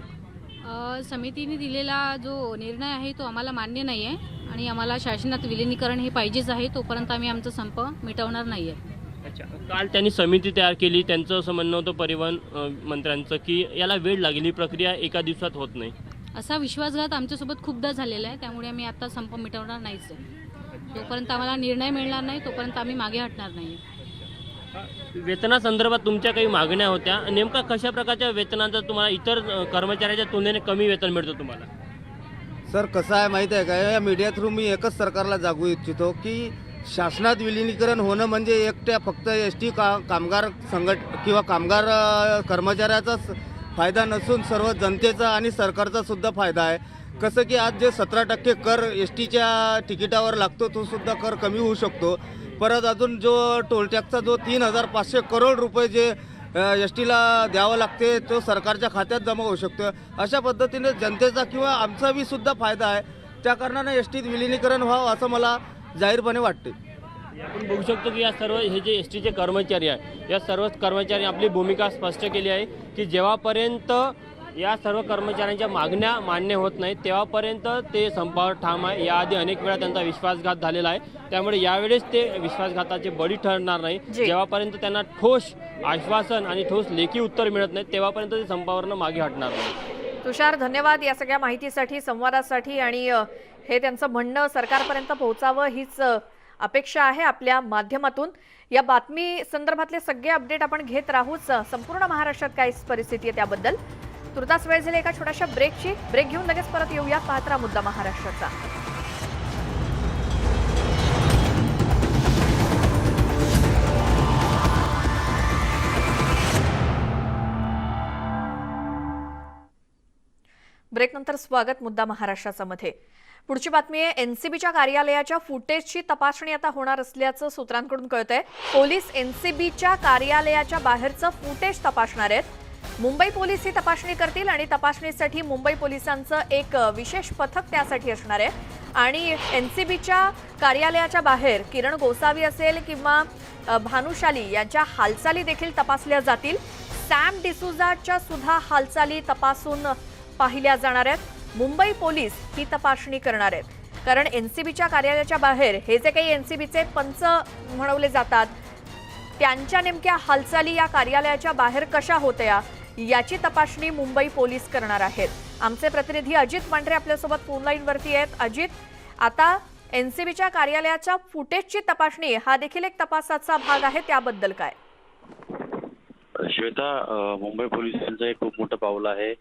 समितीने दिलेला जो निर्णय आहे तो आम्हाला मान्य नाही आहे आणि आम्हाला शासनात विलिनीकरण हे पाहिजेच आहे. तोपर्यंत आम्ही आमचा संप मिटवणार नाही आहे. अच्छा, काल त्यांनी समिती तयार केली, त्यांचं असं म्हणणं होतं परिवहन मंत्र्यांचं की याला वेळ लागेल, ही प्रक्रिया एका दिवसात होत नाही. असा विश्वासघात आमच्यासोबत खूपदा झालेला आहे, त्यामुळे आम्ही आता संप मिटवणार नाहीच आहे. जोपर्यंत आम्हाला निर्णय मिळणार नाही तोपर्यंत आम्ही मागे हटणार नाही. वेतनासंदर्भात तुमच्या काही मागण्या होत्या, नेमका कशा प्रकारच्या वेतनाचा तुम्हाला इतर कर्मचाऱ्याच्या तुलनेने कमी वेतन मिळतं तुम्हाला? सर कसं आहे माहीत आहे का, या मीडिया थ्रू मी एकच सरकारला जागू इच्छितो की शासनात विलिनीकरण होणं म्हणजे एकट्या फक्त एस टी कामगार किंवा कामगार कर्मचाऱ्याचाच फायदा नसून सर्व जनतेचा आणि सरकारचा सुद्धा फायदा आहे. कसं की आज जे 17% कर एस टीच्या तिकिटावर लागतो तो सुद्धा कर कमी होऊ शकतो. परत अजून जो टोलटॅक्सचा जो 3,500 करोड रुपये जे एस टीला द्यावं लागते तो सरकारच्या खात्यात जमा होऊ शकतो. अशा पद्धतीने जनतेचा किंवा आमचा बी सुद्धा फायदा आहे. त्या कारणानं एस टीत विलिनीकरण व्हावं असं मला जाहीरपणे वाटते. आपण बघू शकतो की या सर्व हे जे एस टीचे कर्मचारी आहे या सर्व कर्मचारी आपली भूमिका स्पष्ट केली आहे की जेव्हापर्यंत या सर्व कर्मचाऱ्यांच्या मागण्या मान्य होत नाहीत तेव्हापर्यंत ते संपावर ठाम आहे. याआधी अनेक वेळा त्यांचा विश्वासघात झालेला आहे, त्यामुळे यावेळेस ते विश्वासघाताचे बळी ठरणार नाही. जेव्हापर्यंत त्यांना ठोस आश्वासन आणि ठोस लेखी उत्तर मिळत नाही तेव्हापर्यंत ते संपावरनं मागे हटणार नाही. तुषार, धन्यवाद या सगळ्या माहितीसाठी, संवादासाठी. आणि हे त्यांचं म्हणणं सरकारपर्यंत पोहोचावं हीच अपेक्षा आहे आपल्या माध्यमातून. या बातमी संदर्भातले सगळे अपडेट आपण घेत राहूच. संपूर्ण महाराष्ट्रात काय परिस्थिती आहे त्याबद्दल तुर्तास वेळ झाली एका छोट्याशा ब्रेकची. ब्रेक घेऊन लगेच परत येऊया. पाहत राहा मुद्दा महाराष्ट्राचा. ब्रेकनंतर स्वागत मुद्दा महाराष्ट्राचा मध्ये. पुढची बातमी आहे. एनसीबीच्या कार्यालयाच्या फुटेजची तपासणी आता होणार असल्याचं सूत्रांकडून कळतंय. पोलीस एनसीबीच्या कार्यालयाच्या बाहेरचं फुटेज तपासणार आहेत. मुंबई पोलीस ही तपासणी करतील आणि तपासणीसाठी मुंबई पोलिसांचं एक विशेष पथक त्यासाठी असणार आहे. आणि एनसीबीच्या कार्यालयाच्या बाहेर किरण गोसावी असेल किंवा भानुशाली यांच्या हालचाली देखील तपासल्या जातील. सॅम डिसूजाच्या सुद्धा हालचाली तपासून पाहिल्या जाणार आहेत. मुंबई पोलीस ही तपासणी करणार आहेत. कारण एनसीबीच्या कार्यालयाच्या बाहेर हे जे काही एनसीबीचे पंच म्हणवले जातात त्यांच्या नेमक्या हालचाली या कार्यालयाच्या बाहेर कशा होत्या याची तपासणी मुंबई पोलीस करणार आहेत. आमचे प्रतिनिधी अजित मांढरे आपल्यासोबत फोन लाईनवरती आहेत. अजित, आता एनसीबीच्या कार्यालयाच्या फुटेजची तपासणी हा देखील एक तपासाचा भाग आहे, त्याबद्दल काय? श्वेता, मुंबई पोलिसांचं एक खूप मोठं पाऊल आहे.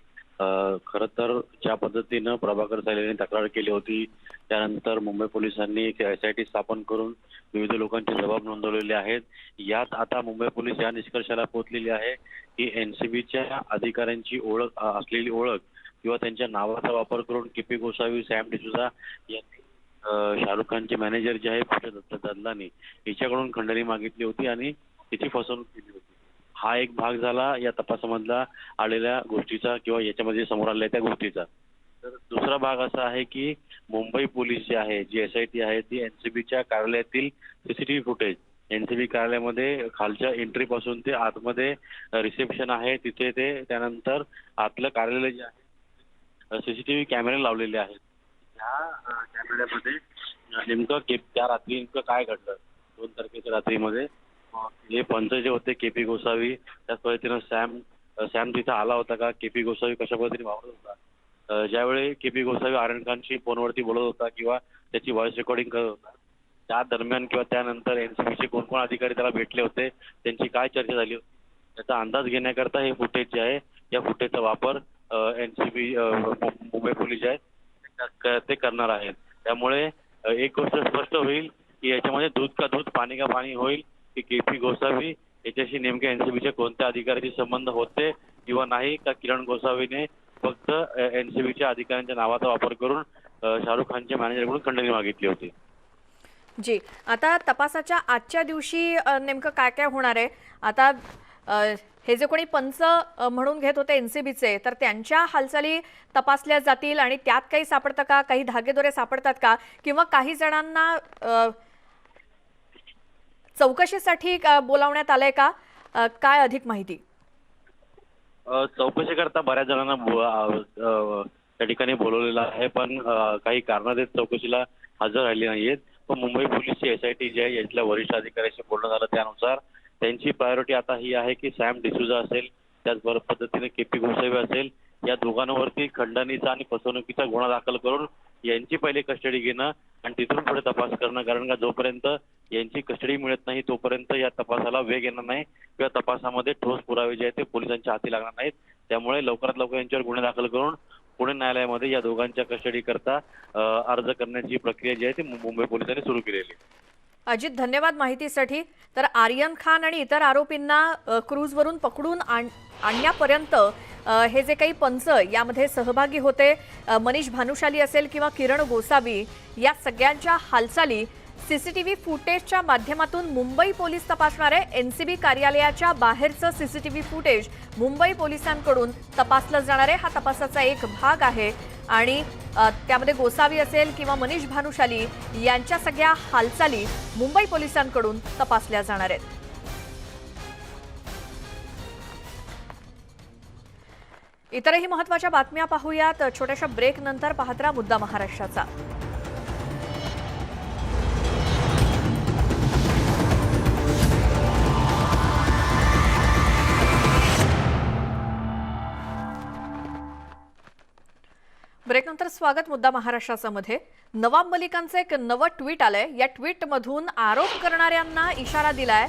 खरं तर ज्या पद्धतीनं प्रभाकर सालेंनी तक्रार केली होती त्यानंतर मुंबई पोलिसांनी एक SIT स्थापन करून विविध लोकांचे जबाब नोंदवलेले आहेत. यात आता मुंबई पोलीस या निष्कर्षाला पोहोचलेली आहे की एनसीबीच्या अधिकाऱ्यांची ओळख असलेली ओळख किंवा त्यांच्या नावाचा वापर करून केपी गोसावी, सॅम डिसूजा यांनी शाहरुख खानचे मॅनेजर जे आहे पूजा दत्तानी हिच्याकडून खंडणी मागितली होती आणि तिची फसवणूक केली होती. हा एक भाग झाला या तपासामधला आलेल्या गोष्टीचा किंवा याच्यामध्ये समोर आलेल्या त्या गोष्टीचा. तर दुसरा भाग असा आहे की मुंबई पोलीस जे आहे, जी SIT आहे, ती एनसीबीच्या कार्यालयातील CCTV फुटेज, एनसीबी कार्यालयामध्ये खालच्या एंट्री पासून ते आतमध्ये रिसेप्शन आहे तिथे ते त्यानंतर आतलं कार्यालय जे आहे CCTV कॅमेरे लावलेले आहेत. ह्या कॅमेऱ्यामध्ये नेमकं त्या रात्री नेमकं काय घडलं 2 तारखेच्या रात्रीमध्ये हे पंच जे होते केपी गोसावी, त्याच पद्धतीनं सॅम तिथं आला होता का, केपी गोसावी कशा पद्धतीने वावरत होता, ज्यावेळी केपी गोसावी आर्यन खानशी फोनवरती बोलत होता किंवा त्याची व्हॉइस रेकॉर्डिंग करत होता त्या दरम्यान किंवा त्यानंतर एनसीबीचे कोण कोण अधिकारी त्याला भेटले होते, त्यांची काय चर्चा झाली होती त्याचा अंदाज घेण्याकरता हे फुटेज जे आहे या फुटेजचा वापर एनसीबी मुंबई पोलीस जे आहे ते करणार आहेत. त्यामुळे एक गोष्ट स्पष्ट होईल की याच्यामध्ये दूध का दूध पाणी का पाणी होईल की केपी गोसावी याच्याशी नेमक्या एनसीबीचे कोणत्या अधिकाऱ्याचे संबंध होते किंवा नाही, का किरण गोसावीने फक्त एनसीबीच्या अधिकाऱ्यांच्या नावाचा वापर करून शाहरुख खानच्या मॅनेजरकडून खंडणी मागितली होती. जी, आता तपासाच्या आजच्या दिवशी नेमकं काय काय होणार आहे? आता हे जे कोणी पंच म्हणून घेत होते एनसीबीचे, तर त्यांच्या हालचाली तपासल्या जातील आणि त्यात काही सापडतं का, काही धागेदोरे सापडतात का, किंवा काही जणांना चौकशीसाठी बोलावण्यात आलंय का, काय अधिक माहिती? चौकशी करता बऱ्याच जणांना त्या ठिकाणी बोलवलेलं आहे, पण काही कारण देत चौकशीला हजर राहिली नाहीयेत. पण मुंबई पोलीसची SIT जी आहे यातल्या वरिष्ठ अधिकाऱ्याशी बोलणं झालं त्यानुसार त्यांची प्रायोरिटी आता ही आहे की सॅम डिसूजा असेल, त्याच पद्धतीने केपी गोसावी असेल, या दोघांवरती खंडणीचा आणि फसवणुकीचा गुन्हा दाखल करून यांची पहिले कस्टडी घेणं आणि तिथून पुढे तपास करणं. कारण का जोपर्यंत यांची कस्टडी मिळत नाही तोपर्यंत या तपासाला वेग येणार नाही किंवा तपासामध्ये ठोस पुरावे जे आहेत ते पोलिसांच्या हाती लागणार नाहीत. त्यामुळे लवकरात लवकर यांच्यावर गुन्हे दाखल करून पुणे न्यायालयामध्ये या दोघांच्या कस्टडी करता अर्ज करण्याची प्रक्रिया जी आहे ती मुंबई पोलिसांनी सुरू केलेली. अजित, धन्यवाद माहितीसाठी. तर आर्यन खान आणि इतर आरोपींना क्रूजवरून पकडून आणण्यापर्यंत हे जे काही पंच यामध्ये सहभागी होते, मनीष भानुशाली असेल किंवा किरण गोसावी, या सगळ्यांच्या हालचाली CCTV फुटेजच्या माध्यमातून मुंबई पोलीस तपासणार आहे. एनसीबी कार्यालयाच्या बाहेरचं CCTV फुटेज मुंबई पोलिसांकडून तपासलं जाणार आहे. हा तपासाचा एक भाग आहे आणि त्यामध्ये गोसावी असेल किंवा मनीष भानुशाली यांच्या सगळ्या हालचाली मुंबई पोलिसांकडून तपासल्या जाणार आहेत. इतरही महत्त्वाच्या बातम्या पाहूयात छोट्याशा ब्रेक नंतर. पाहत राहा मुद्दा महाराष्ट्राचा. ब्रेकनंतर स्वागत मुद्दा महाराष्ट्राचा मध्ये. नवाब मलिकांचं एक नवं ट्विट आलंय. या ट्विटमधून आरोप करणाऱ्यांना इशारा दिलाय,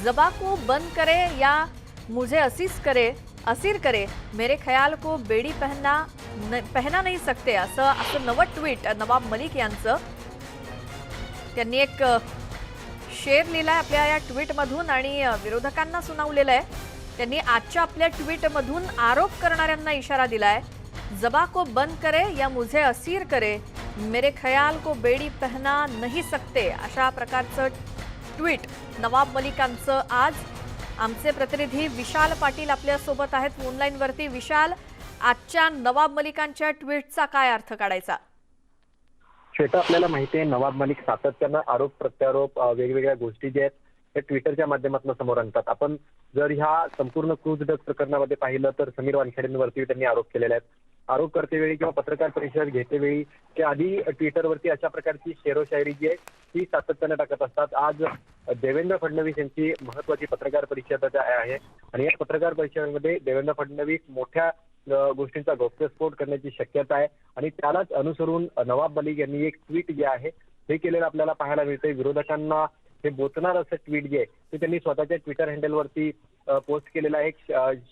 जबा को बंद करे या मुझे असीस करे, असीर करे, मेरे ख्याल को बेडी पहना नहीं सकते असं नवं ट्विट नवाब मलिक यांचं. त्यांनी एक शेर लिहिलाय आपल्या या ट्विटमधून आणि विरोधकांना सुनावलेलं आहे. त्यांनी आजच्या आपल्या ट्विटमधून आरोप करणाऱ्यांना इशारा दिलाय. जबा को बंद करे या मुझे असीर करे, मेरे ख्याल को बेडी पहना नहीं सकते, अशा प्रकारचं ट्विट नवाब मलिकांचं आज. आमचे प्रतिनिधी विशाल पाटील आपल्या सोबत आहेत ऑनलाईन वरती. विशाल, आजच्या नवाब मलिकांच्या ट्विटचा काय अर्थ काढायचा? श्वेता, आपल्याला माहिती आहे नवाब मलिक सातत्यानं आरोप प्रत्यारोप वेगवेगळ्या गोष्टी ज्या आहेत त्या ट्विटरच्या माध्यमातून समोर आणतात. आपण जर ह्या संपूर्ण क्रूज ड्रग्ज प्रकरणामध्ये पाहिलं तर समीर वानखेडेंवरती त्यांनी आरोप केलेले आहेत. आरोप करतेवेळी किंवा पत्रकार परिषद घेतेवेळी ते आधी ट्विटरवरती अशा प्रकारची शेरोशायरी जी आहे ती सातत्यानं टाकत असतात. आज देवेंद्र फडणवीस यांची महत्वाची पत्रकार परिषद आहे आणि या पत्रकार परिषदेमध्ये देवेंद्र फडणवीस मोठ्या गोष्टींचा गौप्यस्फोट करण्याची शक्यता आहे आणि त्यालाच अनुसरून नवाब मलिक यांनी एक ट्विट जे आहे हे केलेलं आपल्याला पाहायला मिळतंय. विरोधकांना हे बोचणार असं ट्विट जे आहे ते त्यांनी स्वतःच्या ट्विटर हँडलवरती पोस्ट केलेला आहे. एक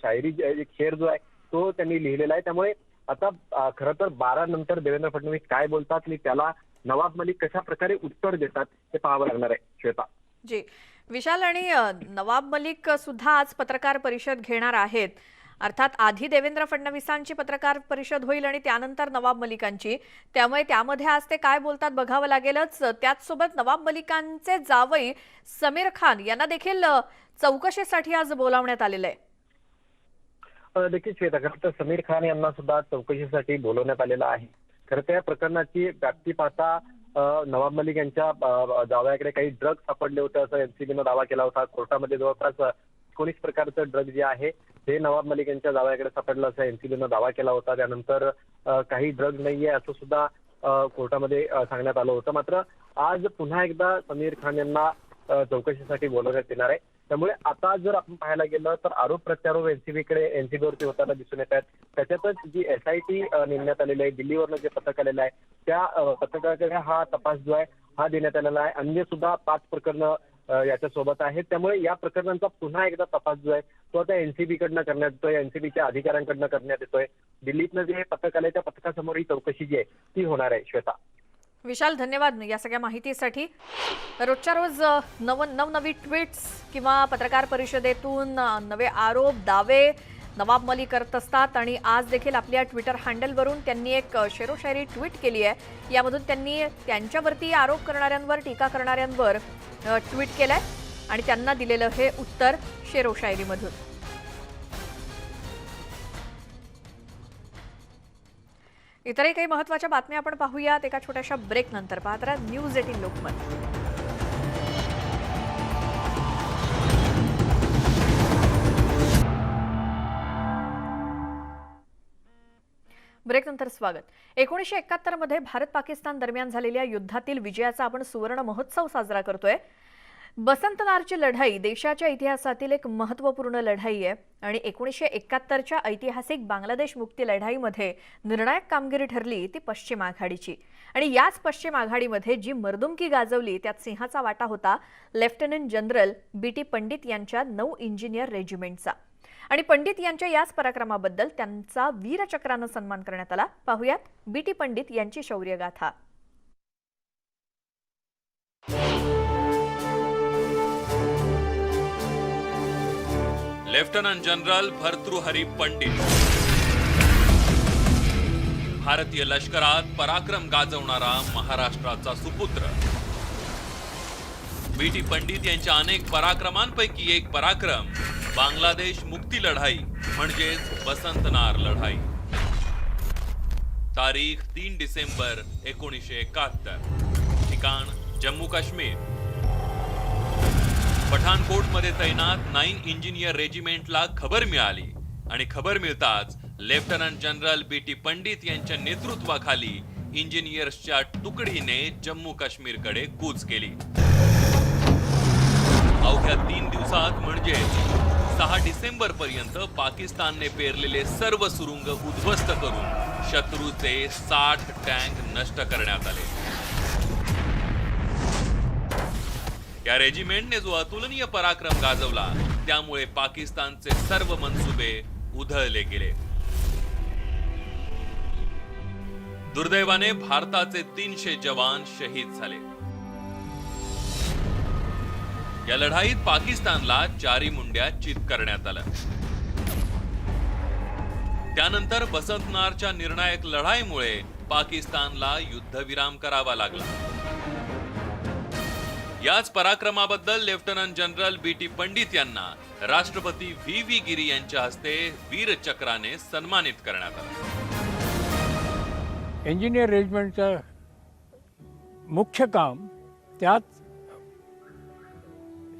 शायरी एक शेर जो आहे तो त्यांनी लिहिलेला आहे. त्यामुळे आता खरं तर 12 नंतर देवेंद्र फडणवीस काय बोलतात आणि त्याला नवाब मलिक कशा प्रकारे उत्तर देतात ते पाहावं लागणार आहे. श्वेता जी, विशाल, आणि नवाब मलिक सुद्धा आज पत्रकार परिषद घेणार आहेत. अर्थात आधी देवेंद्र फडणवीसांची पत्रकार परिषद होईल आणि त्यानंतर नवाब मलिकांची. त्यामुळे त्यामध्ये आज ते काय बोलतात बघावं लागेलच. त्याचसोबत नवाब मलिकांचे जावई समीर खान यांना देखील चौकशीसाठी आज बोलावण्यात आलेलं आहे. देखील श्वेता, खरं तर समीर खान यांना सुद्धा चौकशीसाठी बोलवण्यात आलेलं आहे. खरं तर या प्रकरणाची व्याप्ती पाहता नवाब मलिक यांच्या जावयाकडे काही ड्रग्ज सापडले होते असं एनसीबीनं दावा केला होता. कोर्टामध्ये जवळपास 19 प्रकारचं ड्रग जे आहे हे नवाब मलिक यांच्या जावयाकडे सापडलं असं एनसीबीनं दावा केला होता. त्यानंतर काही ड्रग नाहीये असं सुद्धा कोर्टामध्ये सांगण्यात आलं होतं. मात्र आज पुन्हा एकदा समीर खान यांना चौकशीसाठी बोलवण्यात येणार आहे. त्यामुळे आता जर आपण पाहायला गेलं तर आरोप प्रत्यारोप एनसीबीवरती होताना दिसून येत आहेत. त्याच्यातच जी SIT नेमण्यात आलेली आहे, दिल्लीवरनं जे पथक आलेलं आहे त्या पथकाकडे हा तपास जो आहे हा देण्यात आलेला आहे. अन्य सुद्धा 5 प्रकरणं याच्यासोबत आहेत. त्यामुळे या प्रकरणांचा पुन्हा एकदा तपास जो आहे तो आता एनसीबीकडनं करण्यात येतोय, एनसीबीच्या अधिकाऱ्यांकडनं करण्यात येतोय. दिल्लीतनं जे पथक आलंय त्या पथकासमोर ही चौकशी जी आहे ती होणार आहे. श्वेता. विशाल, धन्यवाद या सगळ्या माहितीसाठी. रोजच्या रोज नवनवी ट्विट्स किंवा पत्रकार परिषदेतून नवे आरोप दावे नवाब मलिक करत असतात आणि आज देखील आपल्या ट्विटर हँडलवरून त्यांनी एक शेरोशायरी ट्विट केली आहे. यामधून त्यांनी त्यांच्यावरती आरोप करणाऱ्यांवर टीका करणाऱ्यांवर ट्विट केलंय आणि त्यांना दिलेलं हे उत्तर शेरोशायरीमधून. इतरही काही महत्त्वाच्या बातम्या आपण पाहूयात एका छोट्याशा ब्रेक नंतर. पाहत राहा न्यूज 18 लोकमत. ब्रेकनंतर स्वागत. 1971 मध्ये भारत पाकिस्तान दरम्यान झालेल्या युद्धातील विजयाचा आपण सुवर्ण महोत्सव साजरा करतोय. बसंतनारची लढाई देशाच्या इतिहासातील एक महत्त्वपूर्ण लढाई आहे आणि 1971च्या ऐतिहासिक बांगलादेश मुक्ती लढाईमध्ये निर्णायक कामगिरी ठरली ती पश्चिम आघाडीची. आणि याच पश्चिम आघाडीमध्ये जी मर्दुमकी गाजवली त्यात सिंहाचा वाटा होता लेफ्टनंट जनरल BT पंडित यांच्या 9 इंजिनियर रेजिमेंटचा. आणि पंडित यांच्या याच पराक्रमाबद्दल त्यांचा वीरचक्रानं सन्मान करण्यात आला. पाहुयात BT पंडित यांची शौर्यगाथा. लेफ्टनंट जनरल भर्तृहरी पंडित, भारतीय लष्करात पराक्रम गाजवणारा महाराष्ट्राचा सुपुत्र. BT पंडित यांच्या अनेक पराक्रमांपैकी एक पराक्रम बांगलादेश मुक्ती लढाई म्हणजेच बसंतनार लढाई. तारीख 3 डिसेंबर 1971. ठिकाण जम्मू काश्मीर. पठाणकोटमध्ये तैनात 9 इंजिनियर रेजिमेंटला खबर मिळाली आणि खबर मिळताच लेफ्टनंट जनरल BT पंडित यांच्या नेतृत्वाखाली इंजिनियर्सच्या तुकडीने जम्मू काश्मीरकडे कूच केली. अवघ्या 3 दिवसात म्हणजे 6 डिसेंबर पर्यंत पाकिस्तानने पेरलेले सर्व सुरुंग उद्ध्वस्त करून शत्रूचे 60 टँक नष्ट करण्यात आले. या रेजिमेंटने जो अतुलनीय पराक्रम गाजवला त्यामुळे पाकिस्तानचे सर्व मनसुबे उधळले गेले. दुर्दैवाने भारताचे 300 जवान शहीद झाले. या लढाईत पाकिस्तानला चारी मुंड्या चित करण्यात आलं. त्यानंतर बसंतनारच्या निर्णायक लढाईमुळे पाकिस्तानला युद्धविराम करावा लागला. याच पराक्रमाबद्दल लेफ्टनंट जनरल BT पंडित यांना राष्ट्रपती VV गिरी यांच्या हस्ते वीर चक्राने सन्मानित करण्यात आलं. इंजिनियर रेजिमेंटचं मुख्य काम त्यात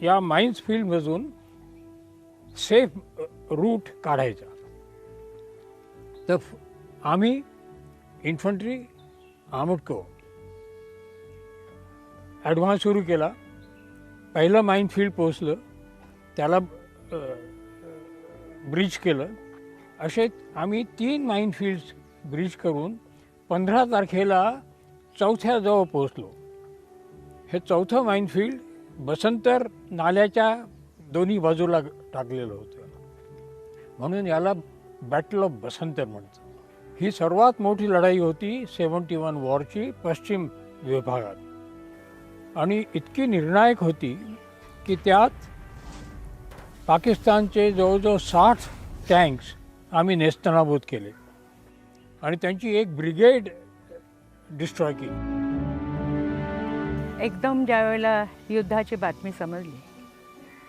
या माइन्स फील्डमधून सेफ रूट काढायचा. तर आम्ही इन्फंट्री आर्मर्ड कोर ॲडव्हान्स सुरू केला. पहिलं माइन फील्ड पोचलं, त्याला ब्रिज केलं. असे आम्ही 3 माइन फील्ड्स ब्रिज करून 15 तारखेला चौथ्याजवळ पोचलो. हे चौथं माइन फील्ड बसंतर नाल्याच्या दोन्ही बाजूला टाकलेलं होतं, म्हणून याला बॅटल ऑफ बसंतर म्हणतात. ही सर्वात मोठी लढाई होती 71 वॉरची पश्चिम विभागात, आणि इतकी निर्णायक होती की त्यात पाकिस्तानचे जवळजवळ 60 टँक्स आम्ही नेस्तनाबूत केले आणि त्यांची एक ब्रिगेड डिस्ट्रॉय केली. एकदम ज्यावेळेला युद्धाची बातमी समजली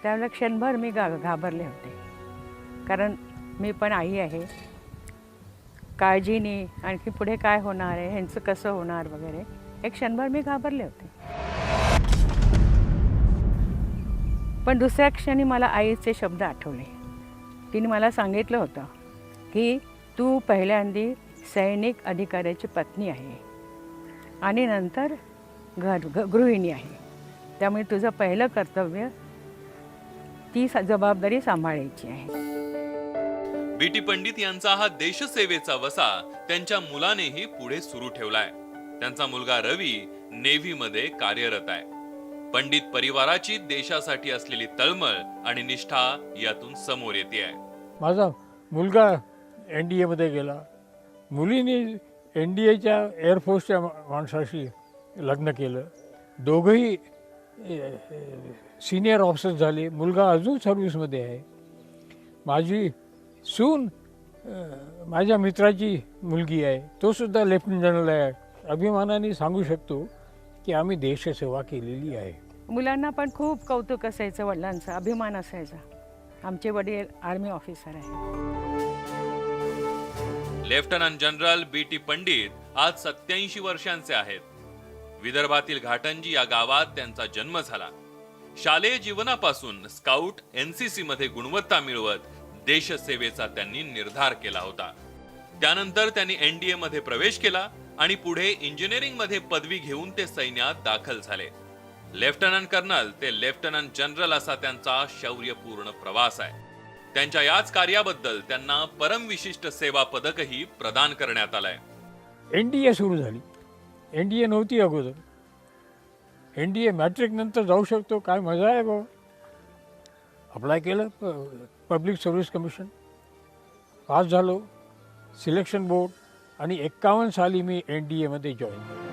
त्यावेळेला क्षणभर मी घाबरले होते, कारण मी पण आई आहे. काळजीने आणखी पुढे काय होणार आहे, ह्यांचं कसं होणार वगैरे, एक क्षणभर मी घाबरले होते. पण दुसऱ्या क्षणी मला आईचे शब्द आठवले. तिने मला सांगितलं होतं की तू पहिल्यांदी सैनिक अधिकाऱ्याची पत्नी आहे आणि नंतर गृहिणी आहे, त्यामुळे तुझं पहिलं कर्तव्य ती जबाबदारी सांभाळायची आहे. BT पंडित यांचा हा देशसेवेचा वसा त्यांच्या मुलानेही पुढे सुरू ठेवलाय. त्यांचा मुलगा रवी नेव्हीमध्ये कार्यरत आहे. पंडित परिवाराची देशासाठी असलेली तळमळ आणि निष्ठा यातून समोर येते आहे. माझा मुलगा NDA मध्ये गेला. मुलीने NDAच्या एअरफोर्सच्या माणसाशी लग्न केलं. दोघंही सिनियर ऑफिसर झाले. मुलगा अजून सर्व्हिसमध्ये आहे. माझी सून माझ्या मित्राची मुलगी आहे, तो सुद्धा लेफ्टनंट जनरल आहे. अभिमानाने सांगू शकतो की आम्ही देशसेवा केलेली आहे. मुलांना पण खूप कौतुक असायचं, वडिलांचा अभिमान असायचा. आमचे वडील आर्मी ऑफिसर आहे. लेफ्टनंट जनरल BT पंडित आज 87 वर्षांचे आहेत. विदर्भातील घाटंजी या गावात त्यांचा जन्म झाला. शालेय जीवनापासून स्काउट NCC मध्ये गुणवत्ता मिळवत देशसेवेचा त्यांनी निर्धार केला होता. त्यानंतर त्यांनी NDA मध्ये प्रवेश केला आणि पुढे इंजिनिअरिंग मध्ये पदवी घेऊन ते सैन्यात दाखल झाले. लेफ्टनंट कर्नल ते लेफ्टनंट जनरल असा त्यांचा शौर्यपूर्ण प्रवास आहे. त्यांच्या याच कार्याबद्दल त्यांना परमविशिष्ट सेवा पदकही प्रदान करण्यात आलंय. NDA सुरू झाली. NDA नव्हती अगोदर. NDA मॅट्रिक नंतर जाऊ शकतो, काय मजा आहे बाबा. अप्लाय केलं, पब्लिक सर्व्हिस कमिशन, पास झालो, सिलेक्शन बोर्ड, आणि 51 साली मी NDA मध्ये जॉईन झालो.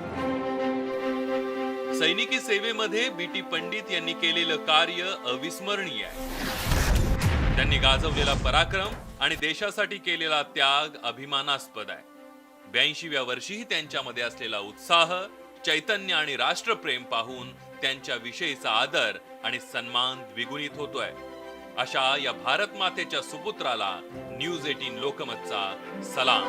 सैनिकी सेवेमध्ये BT पंडित यांनी केलेलं कार्य अविस्मरणीय आहे. त्यांनी गाजवलेला पराक्रम आणि देशासाठी केलेला त्याग अभिमानास्पद आहे. 82व्या वर्षीही त्यांच्यामध्ये असलेला उत्साह, चैतन्य आणि राष्ट्रप्रेम पाहून त्यांच्या विषयीचा आदर आणि सन्मान द्विगुणित होतोय. अशा या भारत मातेच्या सुपुत्राला न्यूज 18 लोकमतचा सलाम.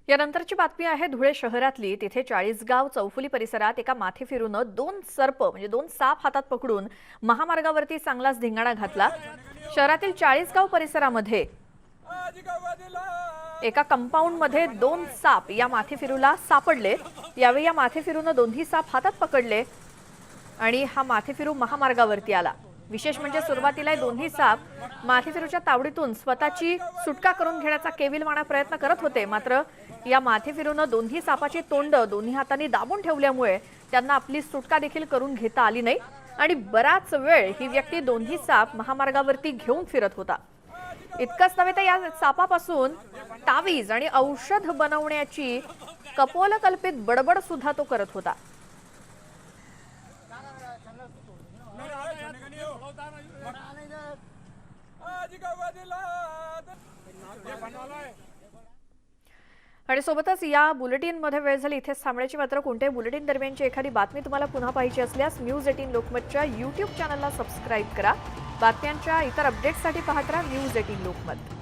यानंतरची बातमी आहे धुळे शहरातली. तिथे 40गाव चौफुली परिसरात एका माथेफिरूनं 2 सर्प म्हणजे 2 साप हातात पकडून महामार्गावरती चांगलाच धिंगाणा घातला. शहरातील 40गाव परिसरामध्ये एका कंपाऊंड मध्ये 2 साप या माथेफिरूला सापडले. यावेळी या माथेफिरूनं 2ही साप हातात पकडले आणि हा माथेफिरू महामार्गावरती आला. विशेष म्हणजे सुरुवातीला 2ही साप माथेफिरूच्या तावडीतून स्वतःची सुटका करून घेण्याचा केविलवाणा प्रयत्न करत होते. मात्र या माथेफिरूनं 2ही सापाची तोंड दोन्ही हातांनी दाबून ठेवल्यामुळे त्यांना आपली सुटका देखील करून घेता आली नाही. आणि बराच वेळ ही व्यक्ती दोन्ही साप महामार्गावरती घेऊन फिरत होता. इतकंच नव्हे तर या सापापासून तावीज आणि औषध बनवण्याची कपोलकल्पित बडबड सुद्धा तो करत होता. आणि सोबतच या बुलेटिनमध्ये वेळ झाली इथेच थांबण्याची. मात्र कोणत्याही बुलेटिन दरम्यानची एखादी बातमी तुम्हाला पुन्हा पाहिजे असल्यास न्यूज 18 लोकमतच्या YouTube चॅनलला सबस्क्राईब करा. बातम्यांच्या इतर अपडेट्ससाठी पाहत राहा न्यूज 18 लोकमत.